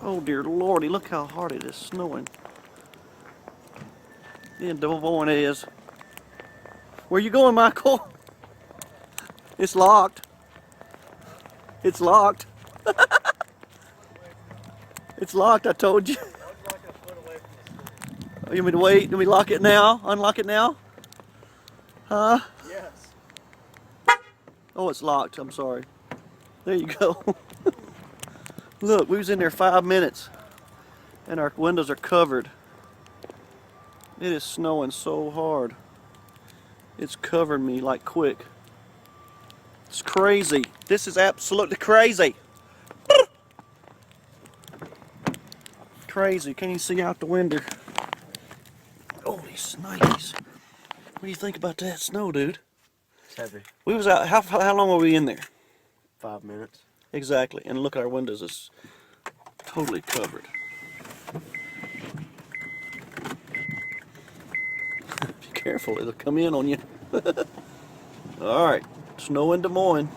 Oh dear lordy, look how hard it is snowing. In Des Moines it is. Where you going, Michael? It's locked. It's locked. It's locked, I told you. You want me to wait? Do we lock it now? Unlock it now? Huh? Yes. Oh, it's locked. I'm sorry. There you go. Look, we was in there 5 minutes and our windows are covered. It is snowing so hard. It's covered me like quick. It's crazy. This is absolutely crazy. Crazy. Can't even see out the window. Holy snipes. What do you think about that snow, dude? It's heavy. We was out, how long were we in there? 5 minutes. Exactly. And look at our windows, it's totally covered. Be careful, it'll come in on you. Alright, snow in Des Moines.